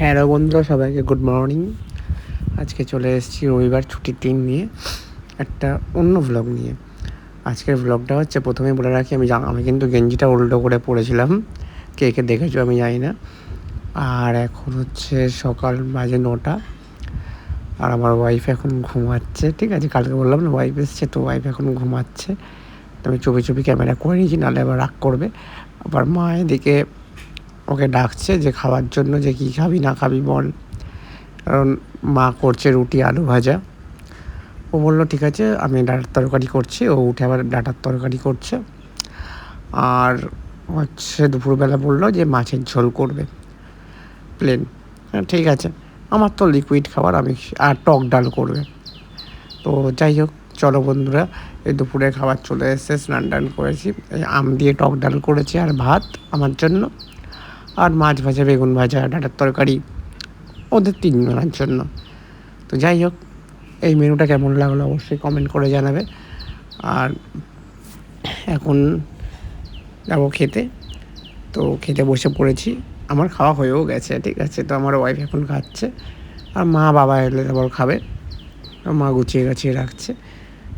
Hello বন্ধুরা, সবাইকে good morning. আজকে চলে এসেছি রবিবার ছুটির দিন নিয়ে একটা অন্য ভ্লগ নিয়ে। আজকের ভ্লগটা হচ্ছে, প্রথমেই বলে রাখি, আমি কিন্তু গেঞ্জিটা উল্টো করে পড়েছিলাম। কে কে দেখেছো আমি জানি না। আর এখন হচ্ছে সকাল বাজে 9টা, আর আমার ওয়াইফ এখন ঘুমাচ্ছে। ঠিক আছে, কালকে বললাম না ওয়াইফ এসছে, তো ওয়াইফ এখন ঘুমাচ্ছে। তো আমি চুপি চুপি ক্যামেরা করে নিয়েছি, নাহলে আবার রাগ করবে। আবার মা এদিকে ওকে ডাকছে যে খাওয়ার জন্য, যে কী খাবি না খাবি বল। কারণ মা করছে রুটি আলু ভাজা। ও বললো ঠিক আছে, আমি ডাঁটার তরকারি করছি। ও উঠে আবার ডাঁটার তরকারি করছে। আর হচ্ছে দুপুরবেলা বললো যে মাছের ঝোল করবে, প্লেন। হ্যাঁ ঠিক আছে, আমার তো লিকুইড খাবার, আমি আর টক ডাল করবে। তো যাই হোক, চলো বন্ধুরা, এই দুপুরে খাবার চলে এসেছে। স্নান টান করেছি, এই আম দিয়ে টক ডাল করেছি আর ভাত আমার জন্য, আর মাছ ভাজা, বেগুন ভাজা, ডাঁটার তরকারি ওদের 3 জনের জন্য। তো যাই হোক, এই মেনুটা কেমন লাগলো অবশ্যই কমেন্ট করে জানাবে। আর এখন যাবো খেতে। তো খেতে বসে পড়েছি, আমার খাওয়া হয়েও গেছে। ঠিক আছে, তো আমার ওয়াইফ এখন খাচ্ছে, আর মা বাবা এলে তারপর খাবে। মা গুছিয়ে গাছিয়ে রাখছে।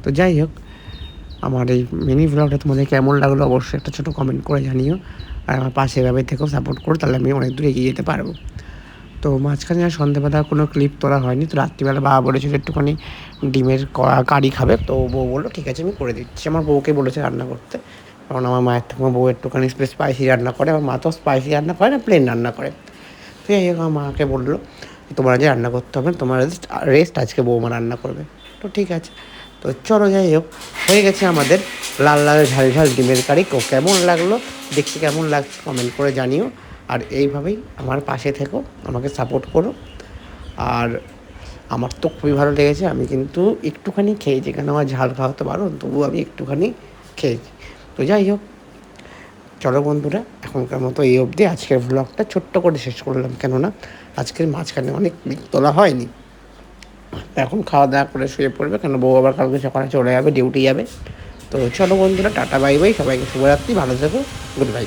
তো যাই হোক, আমার এই মিনি ভ্লগটা তোমাদের কেমন লাগলো অবশ্যই একটা ছোটো কমেন্ট করে জানিও। আর আমার পাশে এভাবে থেকেও সাপোর্ট করো, তাহলে আমি অনেক দূর এগিয়ে যেতে পারবো। তো মাঝখানে আর সন্ধ্যেবেলা কোনো ক্লিপ তোলা হয়নি। তো রাত্রিবেলা বাবা বলেছিল একটুখানি ডিমের কারি খাবে, তো বউ বললো ঠিক আছে আমি করে দিচ্ছি। আমার বউকে বলেছে রান্না করতে, কারণ আমার মায়ের থেকে আমার বউ একটুখানি স্পাইসি রান্না করে। আমার মা তো স্পাইসি রান্না করে না, প্লেন রান্না করে। তো যাই হোক, আমার মাকে বললো তোমার আজ রান্না করতে হবে না, তোমার রেস্ট, আজকে বৌমা রান্না করবে। তো ঠিক আছে, তো চলো যাই হোক, হয়ে গেছে আমাদের লাল লাল ঝাল ঝাল ডিমের কারি। কেমন লাগলো, দেখতে কেমন লাগছে কমেন্ট করে জানিও। আর এইভাবেই আমার পাশে থেকো, আমাকে সাপোর্ট করো। আর আমার তো খুবই ভালো লেগেছে, আমি কিন্তু একটুখানি খেয়েছি, কেন আমার ঝাল খাওয়াতে পারো, তবুও আমি একটুখানি খেয়েছি। তো যাই হোক, চলো বন্ধুরা, এখনকার মতো এই অবধি আজকের ভ্লগটা ছোট্ট করে শেষ করলাম, কেননা আজকের মাঝখানে অনেক ক্লিপ তোলা হয়নি। এখন খাওয়া দাওয়া করে শুয়ে পড়বে, কেন বউ আবার কালকে সকালে চলে যাবে, ডিউটি যাবে। তো চলো বন্ধুরা, টাটা বাই বাই, সবাইকে শুভরাত্রি, ভালো থেকো, গুড বাই।